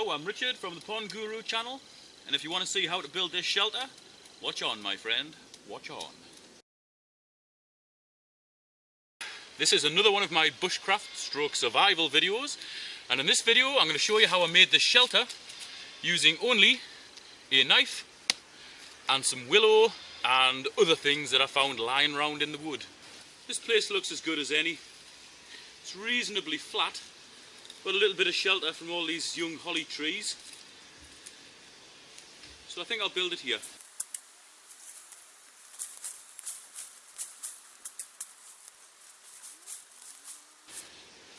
Hello, I'm Richard from the Pond Guru channel, and if you want to see how to build this shelter, watch on, my friend, watch on. This is another one of my bushcraft stroke survival videos, and in this video I'm going to show you how I made this shelter using only a knife and some willow and other things that I found lying around in the wood. This place looks as good as any. It's reasonably flat, got a little bit of shelter from all these young holly trees, so I think I'll build it here.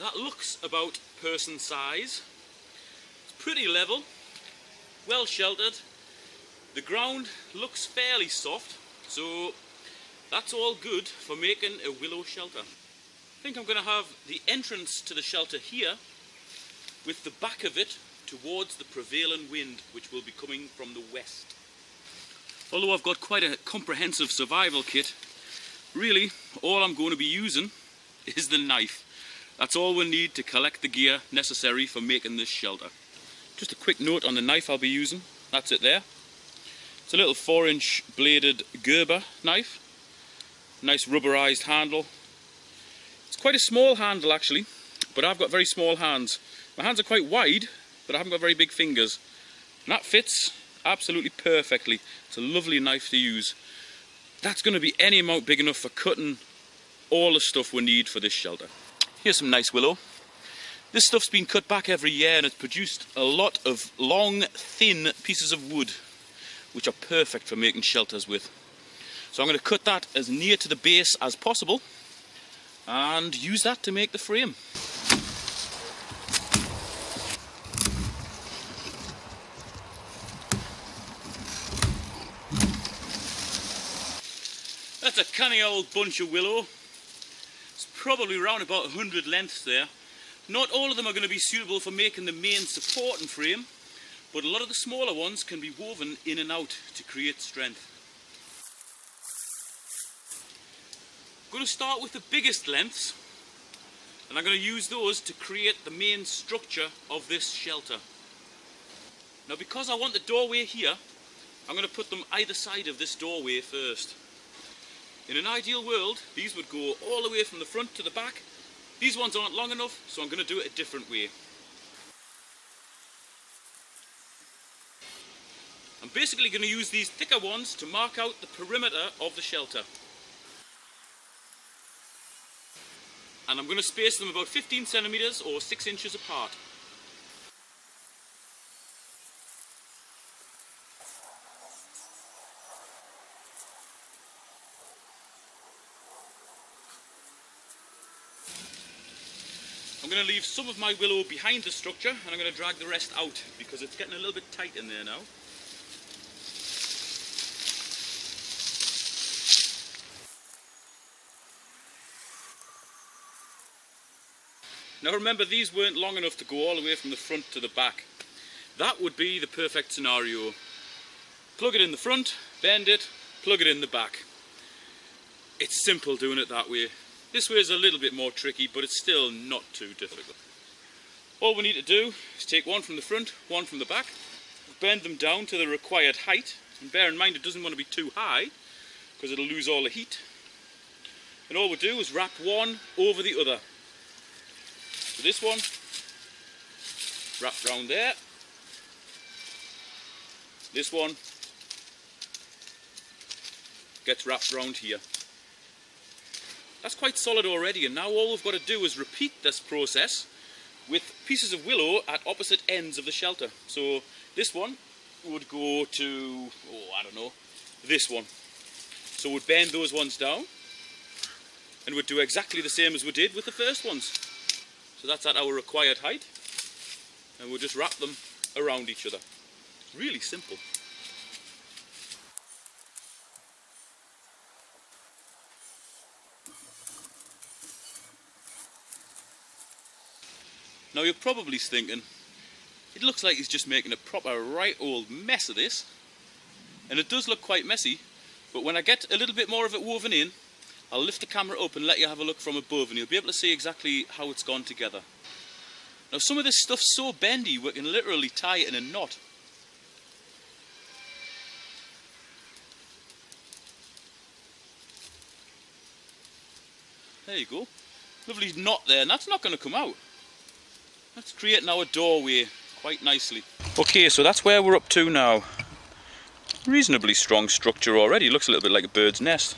That looks about person size. It's pretty level, well sheltered. The ground looks fairly soft, so that's all good for making a willow shelter. I think I'm going to have the entrance to the shelter here, with the back of it towards the prevailing wind, which will be coming from the west. Although I've got quite a comprehensive survival kit, really all I'm going to be using is the knife. That's all we need to collect the gear necessary for making this shelter. Just a quick note on the knife I'll be using. That's it there. It's a little 4-inch bladed Gerber knife. Nice rubberized handle. It's quite a small handle actually, but I've got very small hands. My hands are quite wide, but I haven't got very big fingers. And that fits absolutely perfectly. It's a lovely knife to use. That's going to be any amount big enough for cutting all the stuff we need for this shelter. Here's some nice willow. This stuff's been cut back every year and it's produced a lot of long, thin pieces of wood, which are perfect for making shelters with. So I'm going to cut that as near to the base as possible and use that to make the frame. That's a canny old bunch of willow. It's probably around about 100 lengths there. Not all of them are going to be suitable for making the main supporting frame, but a lot of the smaller ones can be woven in and out to create strength. I'm going to start with the biggest lengths, and I'm going to use those to create the main structure of this shelter. Now, because I want the doorway here, I'm going to put them either side of this doorway first. In an ideal world, these would go all the way from the front to the back. These ones aren't long enough, so I'm going to do it a different way. I'm basically going to use these thicker ones to mark out the perimeter of the shelter. And I'm going to space them about 15 centimeters or 6 inches apart. I'm going to leave some of my willow behind the structure and I'm going to drag the rest out because it's getting a little bit tight in there now. Now remember, these weren't long enough to go all the way from the front to the back. That would be the perfect scenario. Plug it in the front, bend it, plug it in the back. It's simple doing it that way. This way is a little bit more tricky, but it's still not too difficult. All we need to do is take one from the front, one from the back, bend them down to the required height, and bear in mind it doesn't want to be too high because it'll lose all the heat. And all we do is wrap one over the other. So this one, wrapped round there. This one gets wrapped round here. That's quite solid already, and now all we've got to do is repeat this process with pieces of willow at opposite ends of the shelter. So this one would go to, I don't know, this one. So we'd bend those ones down and we'd do exactly the same as we did with the first ones. So that's at our required height, and we'll just wrap them around each other. Really simple. Now you're probably thinking, it looks like he's just making a proper right old mess of this. And it does look quite messy, but when I get a little bit more of it woven in, I'll lift the camera up and let you have a look from above and you'll be able to see exactly how it's gone together. Now some of this stuff's so bendy we can literally tie it in a knot. There you go. Lovely knot there, and that's not going to come out. That's creating our doorway quite nicely. Okay, so that's where we're up to now. Reasonably strong structure already. Looks a little bit like a bird's nest.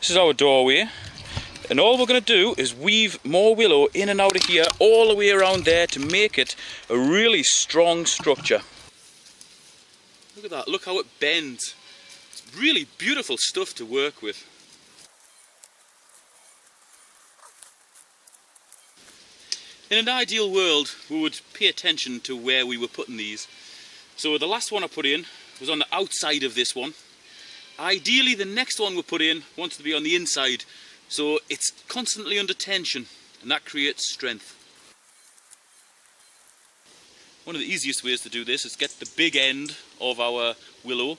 This is our doorway. And all we're going to do is weave more willow in and out of here, all the way around there to make it a really strong structure. Look at that, look how it bends. It's really beautiful stuff to work with. In an ideal world, we would pay attention to where we were putting these. So the last one I put in was on the outside of this one. Ideally, the next one we put in wants to be on the inside, so it's constantly under tension, and that creates strength. One of the easiest ways to do this is get the big end of our willow,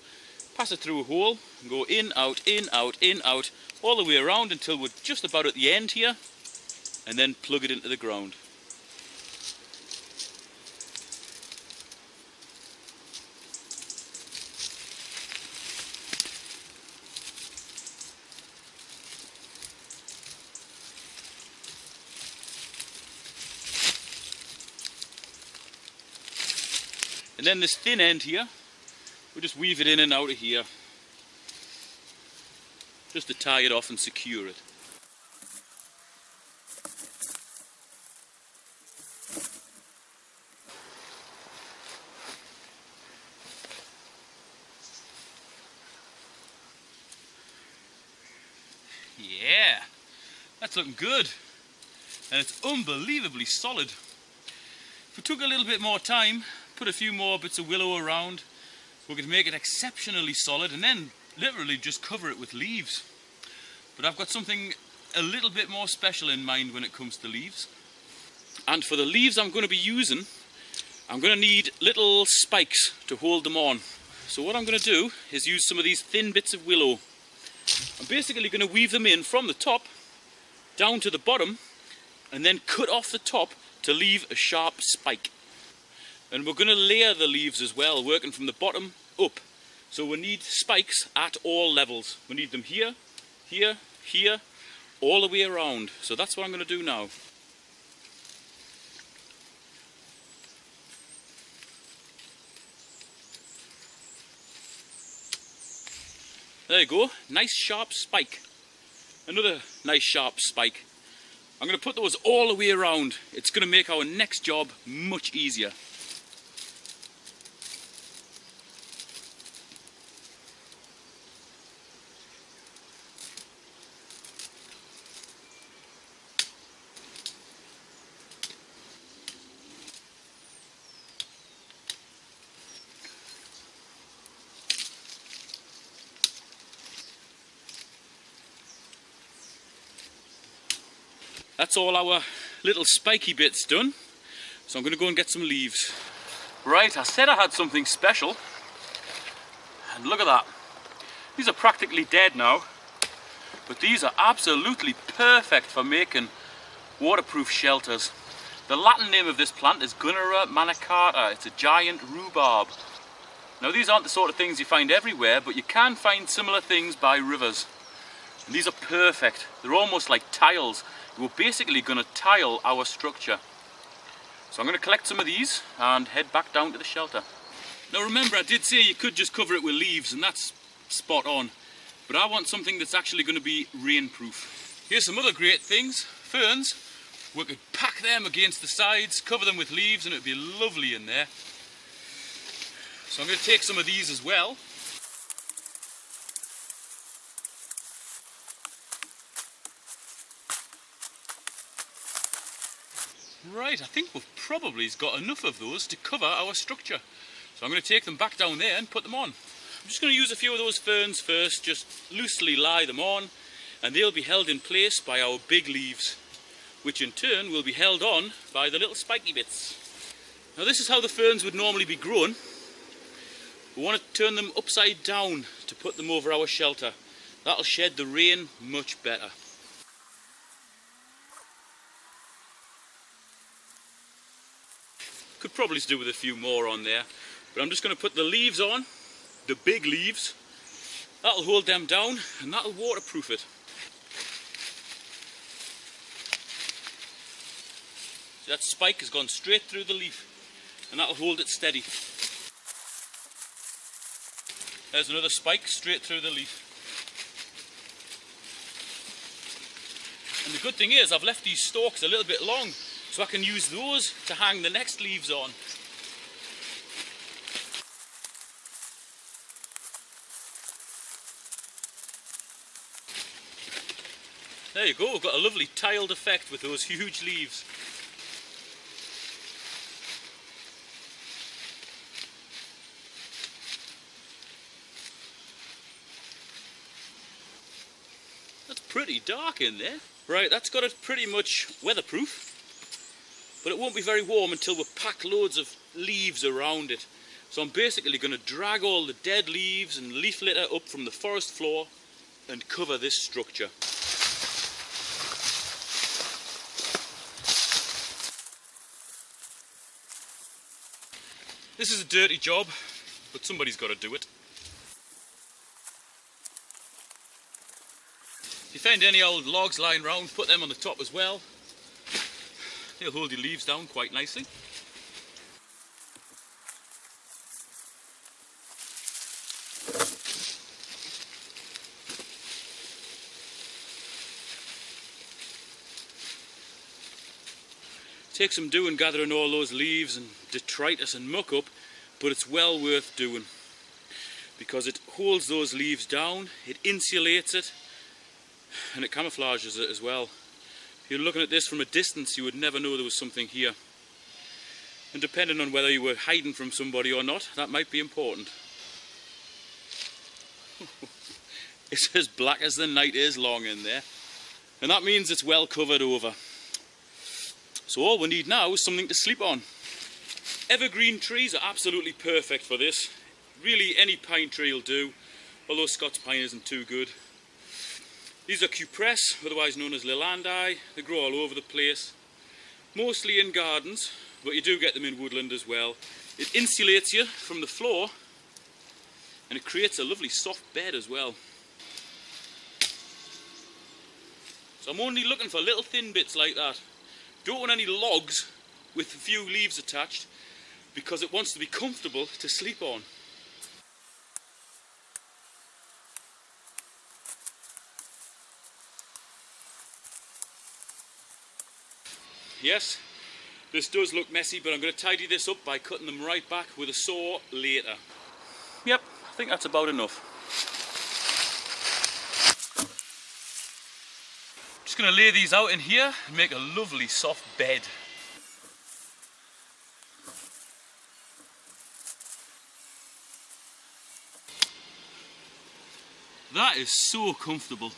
pass it through a hole, and go in, out, in, out, in, out, all the way around until we're just about at the end here, and then plug it into the ground. And then this thin end here, we'll just weave it in and out of here, just to tie it off and secure it. Yeah, that's looking good, and it's unbelievably solid. If we took a little bit more time, put a few more bits of willow around, we could make it exceptionally solid and then literally just cover it with leaves. But I've got something a little bit more special in mind when it comes to leaves. And for the leaves I'm going to be using, I'm going to need little spikes to hold them on. So what I'm going to do is use some of these thin bits of willow. I'm basically going to weave them in from the top down to the bottom and then cut off the top to leave a sharp spike. And we're going to layer the leaves as well, working from the bottom up. So we need spikes at all levels. We need them here, here, here, all the way around. So that's what I'm going to do now. There you go, nice sharp spike. Another nice sharp spike. I'm going to put those all the way around. It's going to make our next job much easier. That's all our little spiky bits done, so I'm going to go and get some leaves. Right, I said I had something special, and look at that. These are practically dead now, but these are absolutely perfect for making waterproof shelters. The Latin name of this plant is Gunnera manicata. It's a giant rhubarb. Now these aren't the sort of things you find everywhere, but you can find similar things by rivers. And these are perfect. They're almost like tiles. We're basically going to tile our structure. So I'm going to collect some of these and head back down to the shelter. Now remember, I did say you could just cover it with leaves, and that's spot on. But I want something that's actually going to be rainproof. Here's some other great things. Ferns. We could pack them against the sides, cover them with leaves, and it would be lovely in there. So I'm going to take some of these as well. Right, I think we've probably got enough of those to cover our structure. So I'm going to take them back down there and put them on. I'm just going to use a few of those ferns first, just loosely lie them on, and they'll be held in place by our big leaves, which in turn will be held on by the little spiky bits. Now this is how the ferns would normally be grown. We want to turn them upside down to put them over our shelter. That'll shed the rain much better. Could probably do with a few more on there, but I'm just going to put the leaves on, the big leaves. That'll hold them down and that'll waterproof it. So that spike has gone straight through the leaf and that'll hold it steady. There's another spike straight through the leaf. And the good thing is I've left these stalks a little bit long, so I can use those to hang the next leaves on. There you go, we've got a lovely tiled effect with those huge leaves. That's pretty dark in there. Right, that's got it pretty much weatherproof, but it won't be very warm until we pack loads of leaves around it. So I'm basically going to drag all the dead leaves and leaf litter up from the forest floor and cover this structure. This is a dirty job, but somebody's got to do it. If you find any old logs lying around, put them on the top as well. They'll hold your leaves down quite nicely. Takes some doing gathering all those leaves and detritus and muck up, but it's well worth doing because it holds those leaves down, it insulates it, and it camouflages it as well. If you're looking at this from a distance, you would never know there was something here. And depending on whether you were hiding from somebody or not, that might be important. It's as black as the night is long in there, and that means it's well covered over. So all we need now is something to sleep on. Evergreen trees are absolutely perfect for this. Really any pine tree will do, although Scots pine isn't too good. These are cupress, otherwise known as lilandi. They grow all over the place, mostly in gardens, but you do get them in woodland as well. It insulates you from the floor and it creates a lovely soft bed as well. So I'm only looking for little thin bits like that. Don't want any logs with a few leaves attached because it wants to be comfortable to sleep on. Yes, this does look messy, but I'm going to tidy this up by cutting them right back with a saw later. Yep, I think that's about enough. Just going to lay these out in here and make a lovely soft bed. That is so comfortable.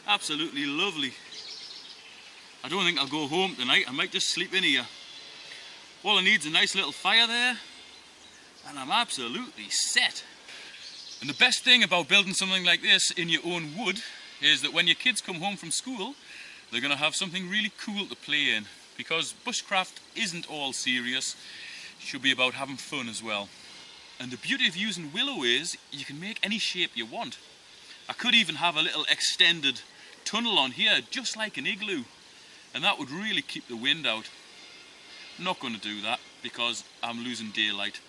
Absolutely lovely. I don't think I'll go home tonight, I might just sleep in here. All I need is a nice little fire there, and I'm absolutely set. And the best thing about building something like this in your own wood is that when your kids come home from school, they're going to have something really cool to play in, because bushcraft isn't all serious, it should be about having fun as well. And the beauty of using willow is you can make any shape you want. I could even have a little extended tunnel on here, just like an igloo, and that would really keep the wind out. I'm not going to do that because I'm losing daylight,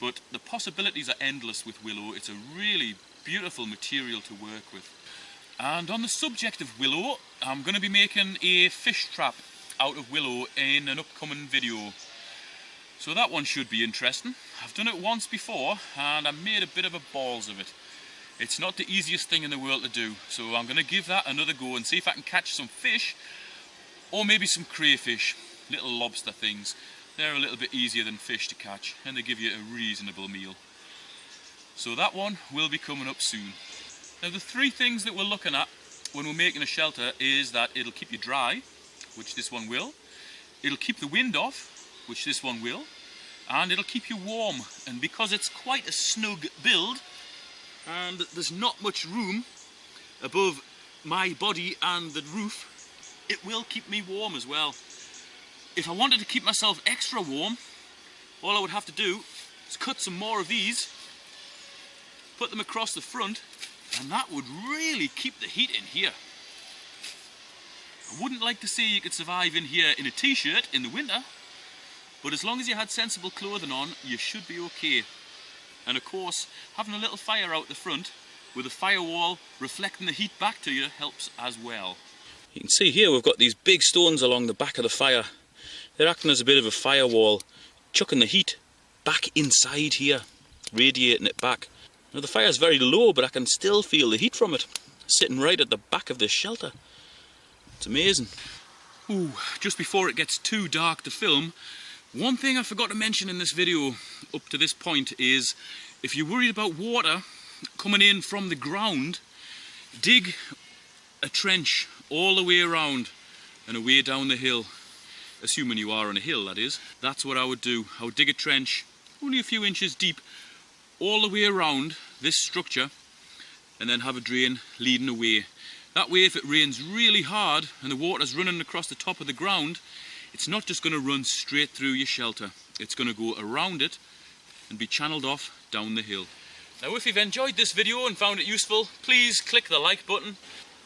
but the possibilities are endless with willow. It's a really beautiful material to work with. And on the subject of willow, I'm going to be making a fish trap out of willow in an upcoming video. So that one should be interesting. I've done it once before and I made a bit of a balls of it. It's not the easiest thing in the world to do, so I'm going to give that another go and see if I can catch some fish, or maybe some crayfish, little lobster things. They're a little bit easier than fish to catch and they give you a reasonable meal. So that one will be coming up soon. Now the three things that we're looking at when we're making a shelter is that it'll keep you dry, which this one will, it'll keep the wind off, which this one will, and it'll keep you warm. And because it's quite a snug build and there's not much room above my body and the roof, it will keep me warm as well. if I wanted to keep myself extra warm, all I would have to do is cut some more of these, put them across the front, and that would really keep the heat in here. I wouldn't like to say you could survive in here in a t-shirt in the winter, but as long as you had sensible clothing on, you should be okay. And of course, having a little fire out the front with a firewall reflecting the heat back to you helps as well. You can see here we've got these big stones along the back of the fire. They're acting as a bit of a firewall, chucking the heat back inside here, radiating it back. Now the fire's very low, but I can still feel the heat from it, sitting right at the back of this shelter. It's amazing. Ooh, just before it gets too dark to film, one thing I forgot to mention in this video up to this point is, if you're worried about water coming in from the ground, dig a trench all the way around and away down the hill. Assuming you are on a hill, that is. That's what I would do. I would dig a trench only a few inches deep all the way around this structure and then have a drain leading away. That way, if it rains really hard and the water's running across the top of the ground, it's not just going to run straight through your shelter. It's going to go around it and be channeled off down the hill. Now, if you've enjoyed this video and found it useful, please click the like button.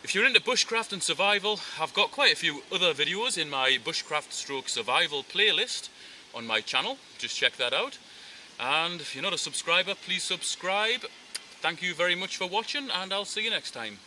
If you're into bushcraft and survival, I've got quite a few other videos in my bushcraft stroke survival playlist on my channel. Just check that out. And if you're not a subscriber, please subscribe. Thank you very much for watching, and I'll see you next time.